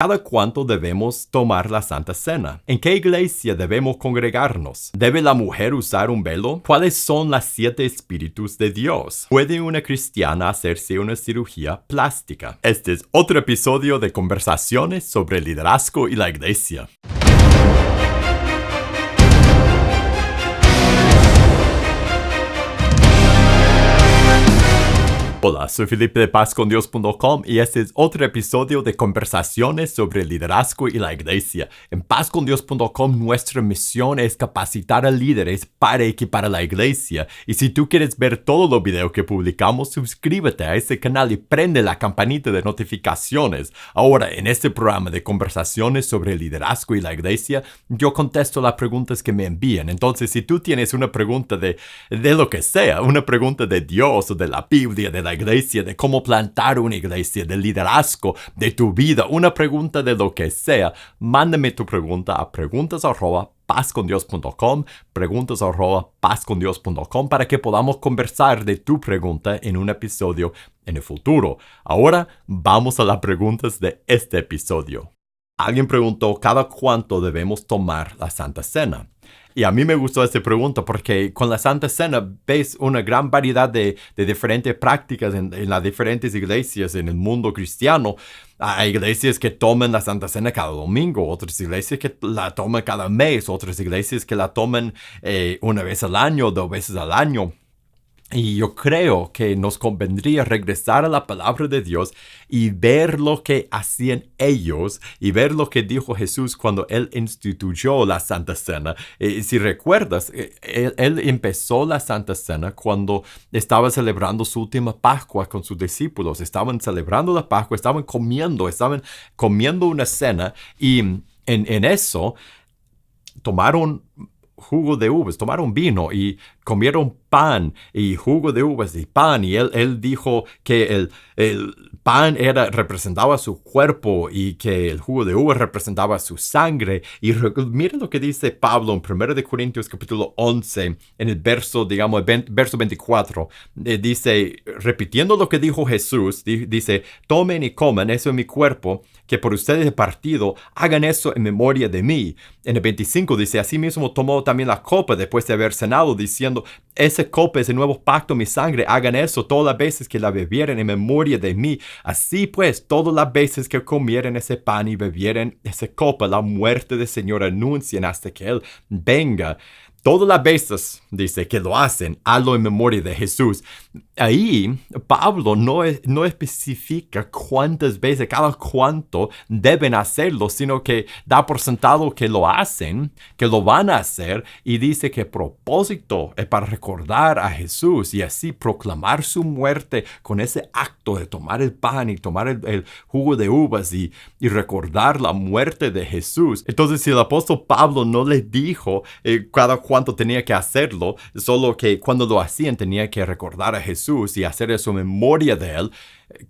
¿Cada cuánto debemos tomar la Santa Cena? ¿En qué iglesia debemos congregarnos? ¿Debe la mujer usar un velo? ¿Cuáles son las 7 espíritus de Dios? ¿Puede una cristiana hacerse una cirugía plástica? Este es otro episodio de Conversaciones sobre Liderazgo y la Iglesia. Hola, soy Felipe de PazConDios.com y este es otro episodio de Conversaciones sobre Liderazgo y la Iglesia. En PazConDios.com nuestra misión es capacitar a líderes para equipar a la Iglesia. Y si tú quieres ver todos los videos que publicamos, suscríbete a este canal y prende la campanita de notificaciones. Ahora, en este programa de Conversaciones sobre Liderazgo y la Iglesia, yo contesto las preguntas que me envían. Entonces, si tú tienes una pregunta de lo que sea, una pregunta de Dios o de la Biblia, de la iglesia, de cómo plantar una iglesia, de liderazgo, de tu vida, una pregunta de lo que sea, mándame tu pregunta a preguntas@pazcondios.com, preguntas@pazcondios.com para que podamos conversar de tu pregunta en un episodio en el futuro. Ahora vamos a las preguntas de este episodio. Alguien preguntó, ¿cada cuánto debemos tomar la Santa Cena? Y a mí me gustó esta pregunta porque con la Santa Cena ves una gran variedad de diferentes prácticas en las diferentes iglesias en el mundo cristiano. Hay iglesias que toman la Santa Cena cada domingo, otras iglesias que la toman cada mes, otras iglesias que la toman una vez al año, 2 veces al año. Y yo creo que nos convendría regresar a la palabra de Dios y ver lo que hacían ellos y ver lo que dijo Jesús cuando Él instituyó la Santa Cena. Si recuerdas, él empezó la Santa Cena cuando estaba celebrando su última Pascua con sus discípulos. Estaban celebrando la Pascua, estaban comiendo una cena y en eso tomaron jugo de uvas, tomaron vino y comieron pan y jugo de uvas y pan. Y él dijo que el pan representaba su cuerpo y que el jugo de uvas representaba su sangre. Y miren lo que dice Pablo en 1 Corintios capítulo 11, en el verso 24. Dice, repitiendo lo que dijo Jesús, dice, tomen y coman, eso es mi cuerpo, que por ustedes he partido, hagan eso en memoria de mí. En el 25 dice, asimismo tomó también la copa después de haber cenado, diciendo, esa copa es el nuevo pacto, mi sangre, hagan eso todas las veces que la bebieren en memoria de mí. Así pues, todas las veces que comieren ese pan y bebieren esa copa, la muerte del Señor anuncian hasta que Él venga. Todas las veces, dice, que lo hacen, hazlo en memoria de Jesús. Ahí, Pablo no especifica cuántas veces, cada cuánto deben hacerlo, sino que da por sentado que lo hacen, que lo van a hacer, y dice que el propósito es para recordar a Jesús y así proclamar su muerte con ese acto de tomar el pan y tomar el jugo de uvas y recordar la muerte de Jesús. Entonces, si el apóstol Pablo no les dijo cada cuánto tenía que hacerlo, solo que cuando lo hacían tenía que recordar a Jesús y hacer eso en memoria de Él.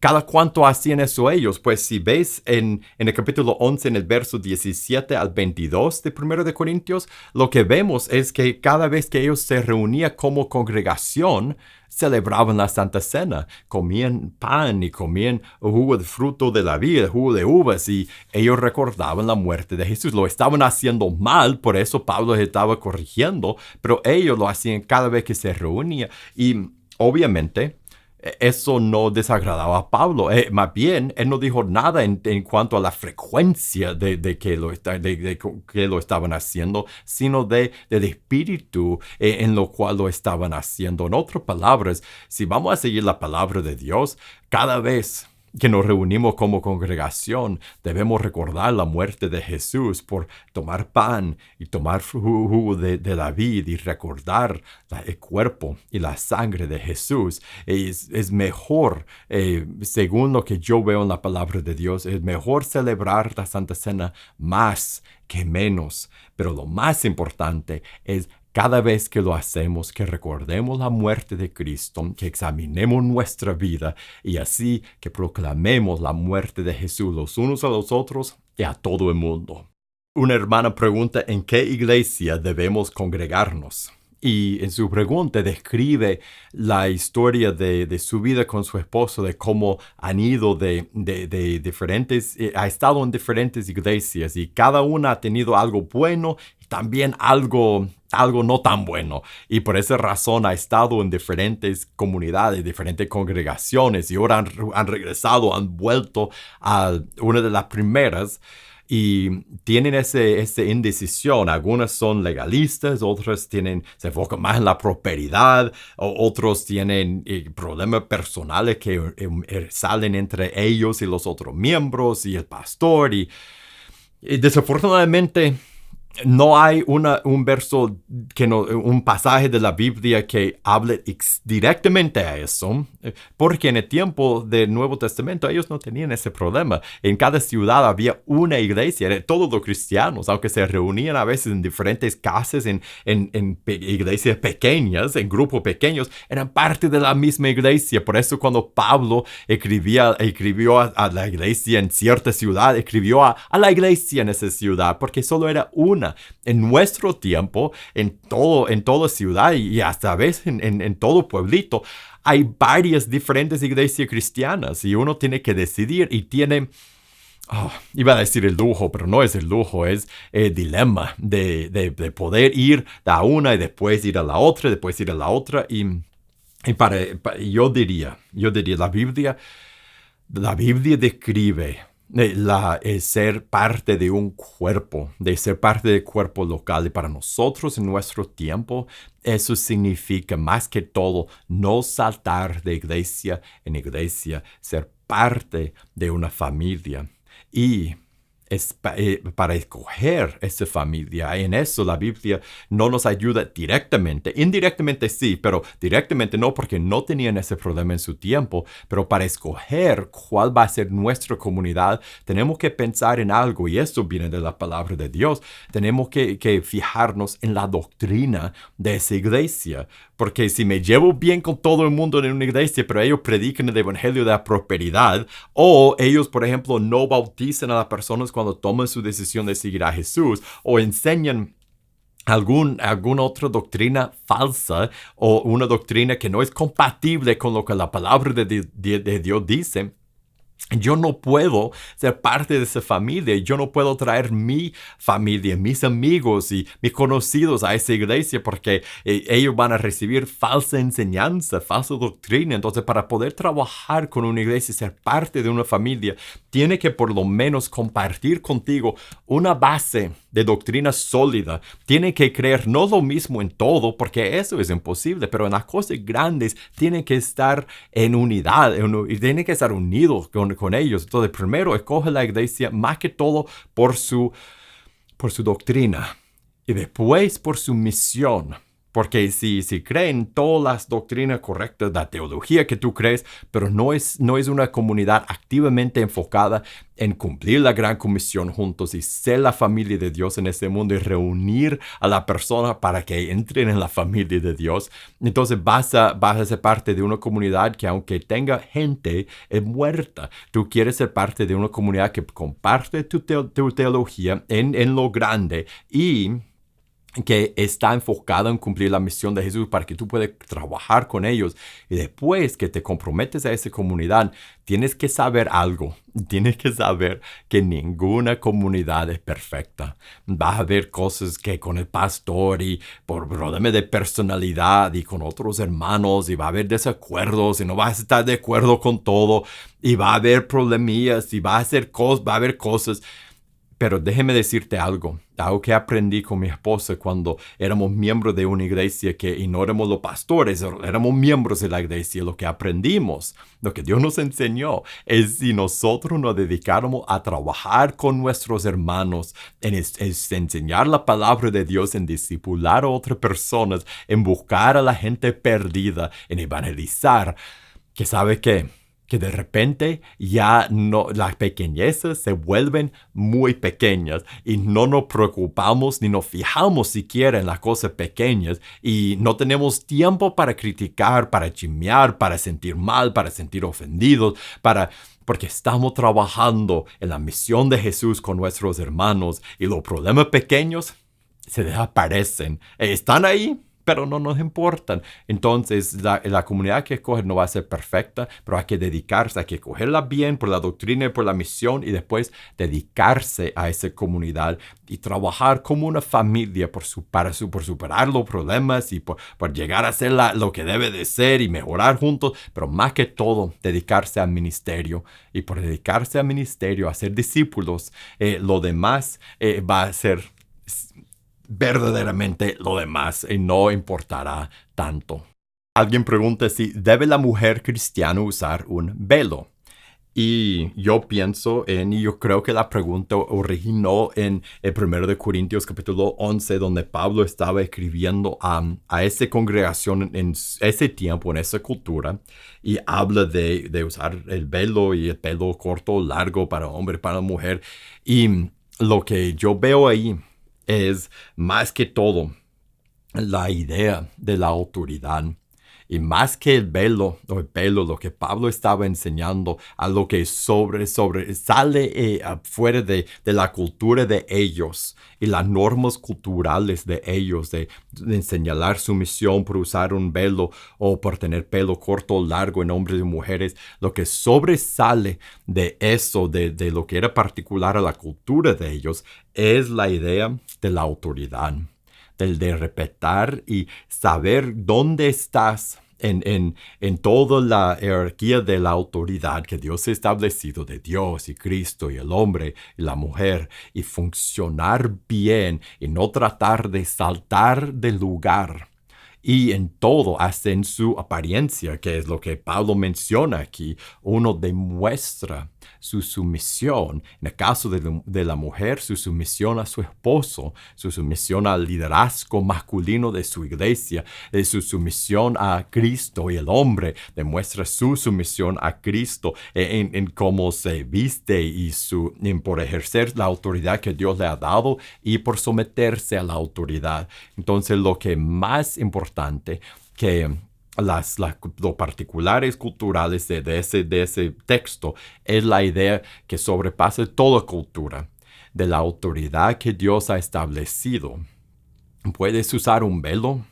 ¿Cada cuánto hacían eso ellos? Pues si ves en el capítulo 11, en el verso 17 al 22 de 1 de Corintios, lo que vemos es que cada vez que ellos se reunían como congregación, celebraban la Santa Cena, comían pan y comían jugo de fruto de la vida, jugo de uvas, y ellos recordaban la muerte de Jesús. Lo estaban haciendo mal, por eso Pablo les estaba corrigiendo, pero ellos lo hacían cada vez que se reunían y obviamente eso no desagradaba a Pablo. Más bien, él no dijo nada en cuanto a la frecuencia de que lo estaban haciendo, sino del espíritu en lo cual lo estaban haciendo. En otras palabras, si vamos a seguir la palabra de Dios, cada vez que nos reunimos como congregación, debemos recordar la muerte de Jesús por tomar pan y tomar jugo de la vid y recordar el cuerpo y la sangre de Jesús. Es mejor, según lo que yo veo en la palabra de Dios, es mejor celebrar la Santa Cena más que menos. Pero lo más importante es cada vez que lo hacemos, que recordemos la muerte de Cristo, que examinemos nuestra vida y así que proclamemos la muerte de Jesús los unos a los otros y a todo el mundo. Una hermana pregunta en qué iglesia debemos congregarnos. y en su pregunta describe la historia de su vida con su esposo, de cómo han ido de diferentes, ha estado en diferentes iglesias y cada una ha tenido algo bueno y también algo no tan bueno. Y por esa razón ha estado en diferentes comunidades, diferentes congregaciones y ahora han regresado, han vuelto a una de las primeras. Y tienen esa indecisión. Algunas son legalistas, otras se enfocan más en la prosperidad, otros tienen problemas personales que salen entre ellos y los otros miembros y el pastor. Y desafortunadamente no hay un verso, un pasaje de la Biblia que hable directamente a eso, porque en el tiempo del Nuevo Testamento ellos no tenían ese problema. En cada ciudad había una iglesia de todos los cristianos, aunque se reunían a veces en diferentes casas, en iglesias pequeñas, en grupos pequeños, eran parte de la misma iglesia. Por eso cuando Pablo escribió a la iglesia en cierta ciudad, escribió a la iglesia en esa ciudad, porque solo era una. En nuestro tiempo, en toda ciudad y hasta a veces en todo pueblito, hay varias diferentes iglesias cristianas y uno tiene que decidir y tiene, iba a decir el lujo, pero no es el lujo, es el dilema de poder ir a una y después ir a la otra, después ir a la otra. Y yo diría, la Biblia describe ser parte de un cuerpo, de ser parte del cuerpo local. Y para nosotros en nuestro tiempo, eso significa más que todo no saltar de iglesia en iglesia, ser parte de una familia. Y es para escoger esa familia. En eso la Biblia no nos ayuda directamente. Indirectamente sí, pero directamente no, porque no tenían ese problema en su tiempo. Pero para escoger cuál va a ser nuestra comunidad, tenemos que pensar en algo, y esto viene de la palabra de Dios. Tenemos que fijarnos en la doctrina de esa iglesia. Porque si me llevo bien con todo el mundo en una iglesia, pero ellos predican el evangelio de la prosperidad, o ellos, por ejemplo, no bautizan a las personas cuando toman su decisión de seguir a Jesús, o enseñan alguna otra doctrina falsa, o una doctrina que no es compatible con lo que la palabra de Dios dice, yo no puedo ser parte de esa familia. Yo no puedo traer mi familia, mis amigos y mis conocidos a esa iglesia, porque ellos van a recibir falsa enseñanza, falsa doctrina. Entonces, para poder trabajar con una iglesia y ser parte de una familia, tiene que por lo menos compartir contigo una base de doctrina sólida. Tiene que creer no lo mismo en todo, porque eso es imposible, pero en las cosas grandes tiene que estar en unidad y tiene que estar unidos con ellos. Entonces, primero escoge la iglesia más que todo por su doctrina y después por su misión. Porque si creen todas las doctrinas correctas, la teología que tú crees, pero no es una comunidad activamente enfocada en cumplir la gran comisión juntos y ser la familia de Dios en este mundo y reunir a la persona para que entren en la familia de Dios, entonces vas a ser parte de una comunidad que, aunque tenga gente, es muerta. Tú quieres ser parte de una comunidad que comparte tu teología en lo grande y que está enfocado en cumplir la misión de Jesús, para que tú puedas trabajar con ellos. Y después que te comprometes a esa comunidad, tienes que saber algo. Tienes que saber que ninguna comunidad es perfecta. Vas a ver cosas que con el pastor y por problemas de personalidad y con otros hermanos, y va a haber desacuerdos y no vas a estar de acuerdo con todo, y va a haber problemillas y va a haber cosas. Pero déjeme decirte algo que aprendí con mi esposa cuando éramos miembros de una iglesia y no éramos los pastores, éramos miembros de la iglesia. Lo que aprendimos, lo que Dios nos enseñó, es si nosotros nos dedicáramos a trabajar con nuestros hermanos, en enseñar la palabra de Dios, en discipular a otras personas, en buscar a la gente perdida, en evangelizar, que sabe que de repente ya no, las pequeñeces se vuelven muy pequeñas y no nos preocupamos ni nos fijamos siquiera en las cosas pequeñas, y no tenemos tiempo para criticar, para chismear, para sentir mal, para sentir ofendidos, porque estamos trabajando en la misión de Jesús con nuestros hermanos, y los problemas pequeños se desaparecen. Están ahí, pero no nos importan. Entonces, la comunidad que escoger no va a ser perfecta, pero hay que dedicarse, hay que cogerla bien por la doctrina y por la misión y después dedicarse a esa comunidad y trabajar como una familia por superar los problemas y por llegar a ser lo que debe de ser y mejorar juntos, pero más que todo, dedicarse al ministerio. Y por dedicarse al ministerio, a ser discípulos, lo demás va a ser verdaderamente lo demás y no importará tanto. Alguien pregunta si debe la mujer cristiana usar un velo. Y yo yo creo que la pregunta originó en el 1 Corintios capítulo 11, donde Pablo estaba escribiendo a esa congregación en ese tiempo, en esa cultura, y habla de usar el velo y el pelo corto o largo para hombre, para mujer. Y lo que yo veo ahí es más que todo la idea de la autoridad. Y más que el velo o el pelo, lo que Pablo estaba enseñando a lo que sale afuera de la cultura de ellos y las normas culturales de ellos, de señalar su misión por usar un velo o por tener pelo corto o largo en hombres y mujeres, lo que sobresale de eso, de lo que era particular a la cultura de ellos, es la idea de la autoridad. Del de respetar y saber dónde estás en toda la jerarquía de la autoridad que Dios ha establecido de Dios y Cristo y el hombre y la mujer, y funcionar bien y no tratar de saltar del lugar. Y en todo, hasta en su apariencia, que es lo que Pablo menciona aquí, uno demuestra su sumisión. En el caso de la mujer, su sumisión a su esposo, su sumisión al liderazgo masculino de su iglesia, su sumisión a Cristo, y el hombre demuestra su sumisión a Cristo en cómo se viste y por ejercer la autoridad que Dios le ha dado y por someterse a la autoridad. Entonces, lo que más importante que los particulares culturales de ese texto es la idea que sobrepasa toda cultura, de la autoridad que Dios ha establecido. Puedes usar un velo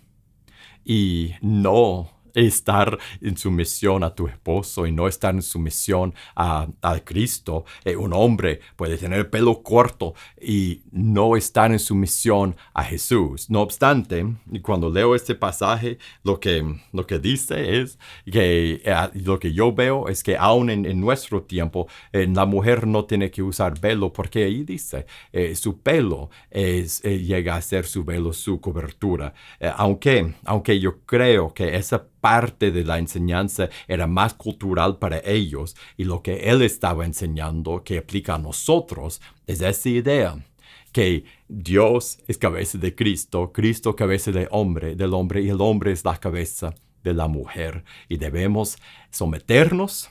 y no estar en sumisión a tu esposo y no estar en sumisión a Cristo. Un hombre puede tener pelo corto y no estar en sumisión a Jesús. No obstante, cuando leo este pasaje, lo que dice es que lo que yo veo es que aún en nuestro tiempo, la mujer no tiene que usar velo, porque ahí dice, su pelo llega a ser su velo, su cobertura. Aunque yo creo que esa parte de la enseñanza era más cultural para ellos, y lo que él estaba enseñando que aplica a nosotros es esa idea que Dios es cabeza de Cristo, Cristo cabeza del hombre y el hombre es la cabeza de la mujer, y debemos someternos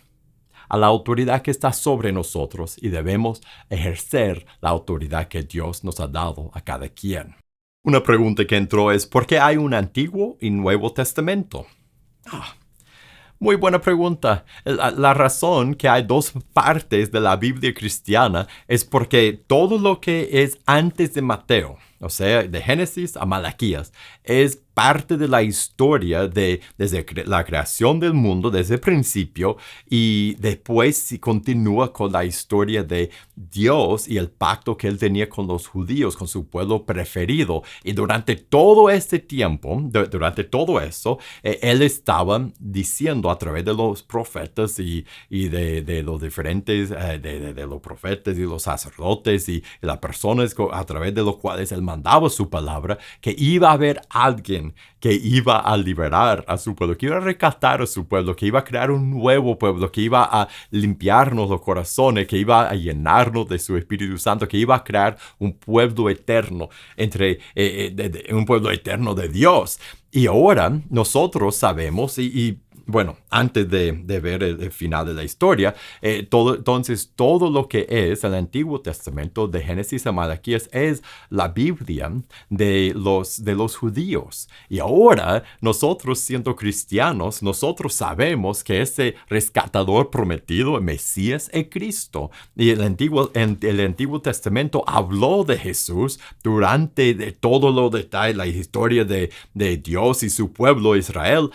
a la autoridad que está sobre nosotros y debemos ejercer la autoridad que Dios nos ha dado a cada quien. Una pregunta que entró es: ¿por qué hay un Antiguo y Nuevo Testamento? Muy buena pregunta. La razón que hay dos partes de la Biblia cristiana es porque todo lo que es antes de Mateo, o sea, de Génesis a Malaquías, es parte de la historia desde la creación del mundo, desde el principio, y después se continúa con la historia de Dios y el pacto que él tenía con los judíos, con su pueblo preferido. Y durante todo este tiempo, durante todo eso, él estaba diciendo a través de los profetas y de los diferentes, de los profetas y los sacerdotes y las personas a través de los cuales él mandaba su palabra, que iba a haber alguien que iba a liberar a su pueblo, que iba a rescatar a su pueblo, que iba a crear un nuevo pueblo, que iba a limpiarnos los corazones, que iba a llenarnos de su Espíritu Santo, que iba a crear un pueblo eterno un pueblo eterno de Dios. Y ahora nosotros sabemos y bueno, antes de ver el final de la historia, entonces todo lo que es el Antiguo Testamento de Génesis a Malaquías es la Biblia de los judíos. Y ahora nosotros siendo cristianos, nosotros sabemos que ese rescatador prometido, el Mesías, es Cristo. Y el Antiguo Testamento habló de Jesús durante de todo lo detalle, la historia de Dios y su pueblo Israel.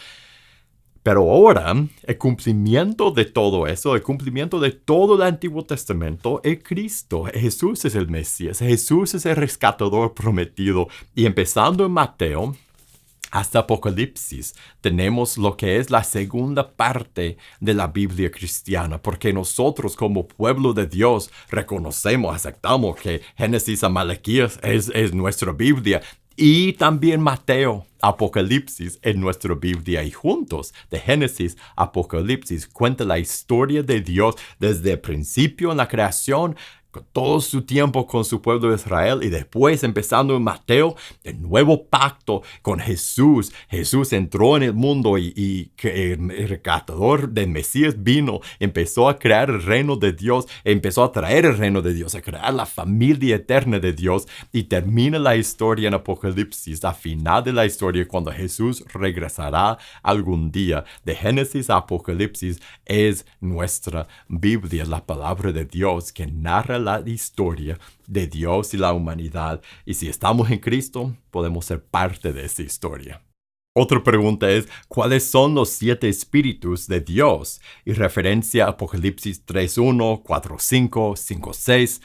Pero ahora, el cumplimiento de todo eso, el cumplimiento de todo el Antiguo Testamento es Cristo. Jesús es el Mesías, Jesús es el rescatador prometido. Y empezando en Mateo hasta Apocalipsis, tenemos lo que es la segunda parte de la Biblia cristiana, porque nosotros como pueblo de Dios reconocemos, aceptamos que Génesis a Malaquías es nuestra Biblia. Y también Mateo, Apocalipsis en nuestra Biblia. Y juntos, de Génesis a Apocalipsis, cuenta la historia de Dios desde el principio en la creación, con todo su tiempo con su pueblo de Israel, y después empezando en Mateo, el nuevo pacto con Jesús. Jesús entró en el mundo y el rescatador del Mesías vino, empezó a crear el reino de Dios, empezó a traer el reino de Dios, a crear la familia eterna de Dios, y termina la historia en Apocalipsis, a final de la historia, cuando Jesús regresará algún día. De Génesis a Apocalipsis es nuestra Biblia, la palabra de Dios que narra la historia de Dios y la humanidad. Y si estamos en Cristo, podemos ser parte de esa historia. Otra pregunta es, ¿cuáles son los 7 espíritus de Dios? Y referencia a Apocalipsis 3.1, 4.5, 5.6.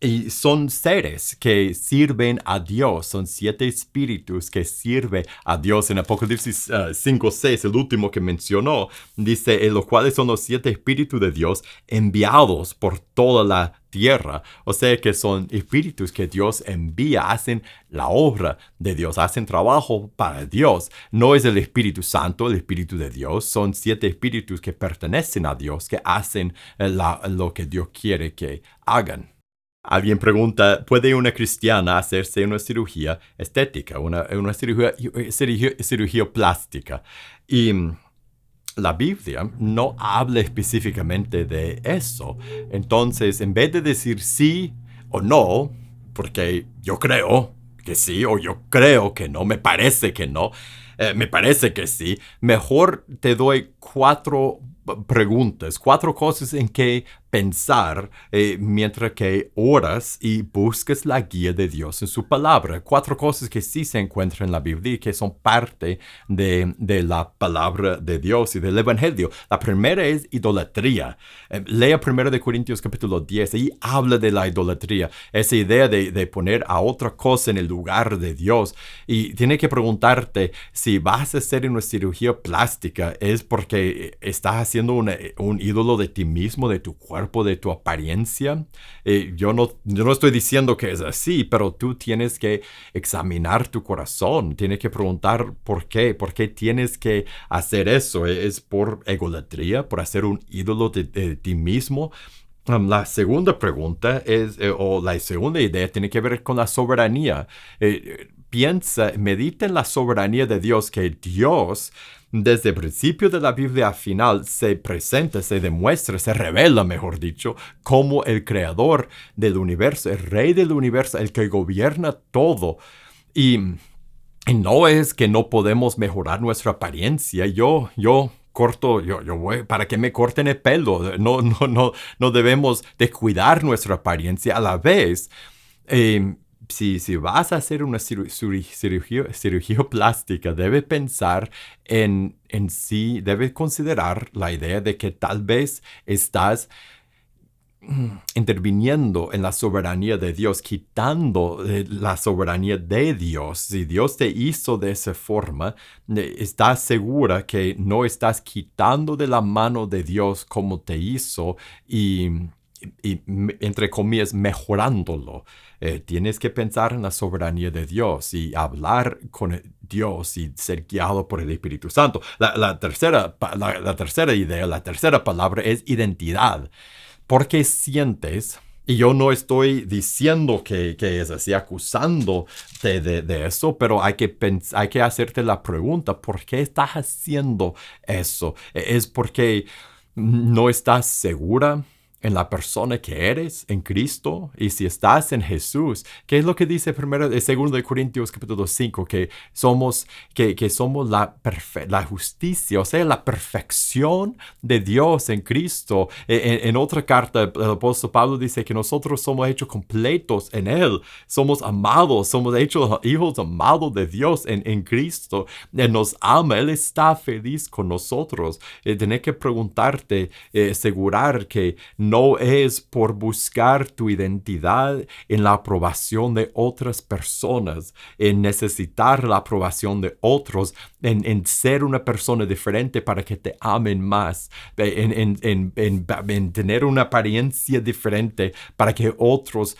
Y son seres que sirven a Dios, son 7 espíritus que sirven a Dios. En Apocalipsis 5:6, el último que mencionó, dice, en los cuales son los 7 espíritus de Dios enviados por toda la tierra. O sea que son espíritus que Dios envía, hacen la obra de Dios, hacen trabajo para Dios. No es el Espíritu Santo, el Espíritu de Dios, son 7 espíritus que pertenecen a Dios, que hacen lo que Dios quiere que hagan. Alguien pregunta, ¿puede una cristiana hacerse una cirugía estética, una cirugía plástica? Y la Biblia no habla específicamente de eso. Entonces, en vez de decir sí o no, porque yo creo que sí o yo creo que no, me parece que no, me parece que sí, mejor te doy 4 preguntas, 4 cosas en que pensar mientras que oras y buscas la guía de Dios en su palabra. 4 cosas que sí se encuentran en la Biblia y que son parte de la palabra de Dios y del Evangelio. La primera es idolatría. Lea 1 Corintios capítulo 10, ahí habla de la idolatría, esa idea de poner a otra cosa en el lugar de Dios. Y tiene que preguntarte, si vas a hacer una cirugía plástica, ¿es porque estás haciendo un ídolo de ti mismo, de tu cuerpo, de tu apariencia? Yo no estoy diciendo que es así, pero tú tienes que examinar tu corazón, tienes que preguntar por qué tienes que hacer eso. ¿Es por egolatría, por hacer un ídolo de ti mismo? La segunda pregunta o la segunda idea tiene que ver con la soberanía. Medita en la soberanía de Dios, que Dios, desde el principio de la Biblia al final, se presenta, se demuestra, se revela, mejor dicho, como el creador del universo, el rey del universo, el que gobierna todo. Y no es que no podemos mejorar nuestra apariencia. Yo voy para que me corten el pelo. No debemos descuidar nuestra apariencia. A la vez, si vas a hacer una cirugía plástica, debes pensar en sí, debes considerar la idea de que tal vez estás interviniendo en la soberanía de Dios, quitando la soberanía de Dios. Si Dios te hizo de esa forma, estás segura que no estás quitando de la mano de Dios como te hizo y entre comillas, mejorándolo. Tienes que pensar en la soberanía de Dios y hablar con Dios y ser guiado por el Espíritu Santo. La tercera idea, la tercera palabra es identidad. ¿Por qué sientes Y yo no estoy diciendo que es así, acusándote de eso, pero hay que hacerte la pregunta, ¿por qué estás haciendo eso? ¿Es porque no estás segura en la persona que eres, en Cristo? Y si estás en Jesús, ¿qué es lo que dice primero, segundo de Corintios capítulo 5? Que somos la justicia, o sea, la perfección de Dios en Cristo. En otra carta, el apóstol Pablo dice que nosotros somos hechos completos en Él. Somos amados, somos hechos hijos amados de Dios en Cristo. Él nos ama, Él está feliz con nosotros. Tienes que preguntarte, asegurar que no es por buscar tu identidad en la aprobación de otras personas, en necesitar la aprobación de otros, en ser una persona diferente para que te amen más, en tener una apariencia diferente para que otros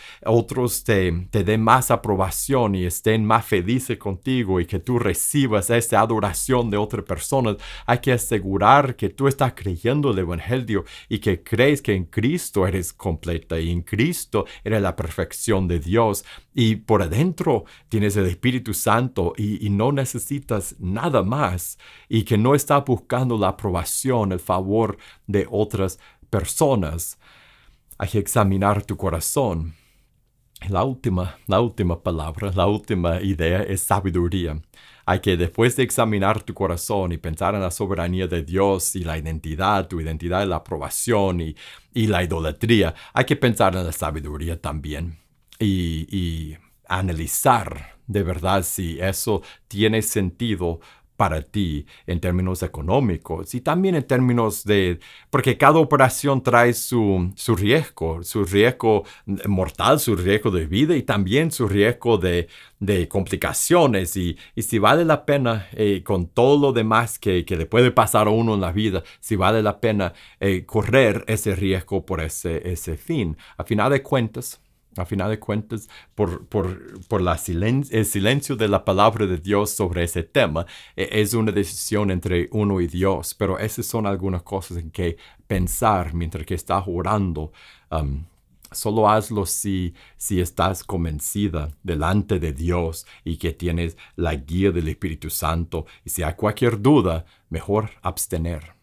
te den más aprobación y estén más felices contigo y que tú recibas esa adoración de otras personas. Hay que asegurar que tú estás creyendo el Evangelio y que crees que en Cristo eres completa y en Cristo eres la perfección de Dios y por adentro tienes el Espíritu Santo y no necesitas nada más y que no estás buscando la aprobación, el favor de otras personas. Hay que examinar tu corazón. La última palabra, la última idea es sabiduría. Hay que, después de examinar tu corazón y pensar en la soberanía de Dios y la identidad, tu identidad, la aprobación y la idolatría, hay que pensar en la sabiduría también y analizar de verdad si eso tiene sentido para ti en términos económicos y también en términos porque cada operación trae su riesgo mortal, su riesgo de vida y también su riesgo de complicaciones y si vale la pena con todo lo demás que le puede pasar a uno en la vida, si vale la pena correr ese riesgo por ese fin. A final de cuentas, por el silencio de la palabra de Dios sobre ese tema, es una decisión entre uno y Dios. Pero esas son algunas cosas en que pensar mientras que estás orando. Solo hazlo si estás convencida delante de Dios y que tienes la guía del Espíritu Santo. Y si hay cualquier duda, mejor abstener.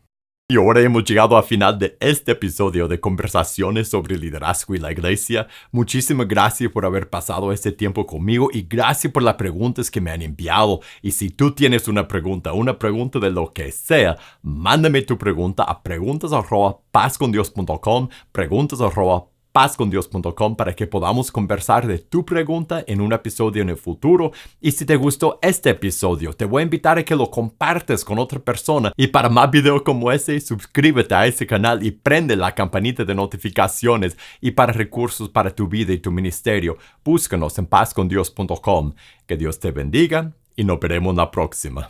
Y ahora hemos llegado al final de este episodio de Conversaciones sobre Liderazgo y la Iglesia. Muchísimas gracias por haber pasado este tiempo conmigo y gracias por las preguntas que me han enviado. Y si tú tienes una pregunta de lo que sea, mándame tu pregunta a preguntas@pazcondios.com, preguntas@pazcondios.com para que podamos conversar de tu pregunta en un episodio en el futuro. Y si te gustó este episodio, te voy a invitar a que lo compartas con otra persona. Y para más videos como ese, suscríbete a ese canal y prende la campanita de notificaciones. Y para recursos para tu vida y tu ministerio, búscanos en pazcondios.com. Que Dios te bendiga y nos veremos la próxima.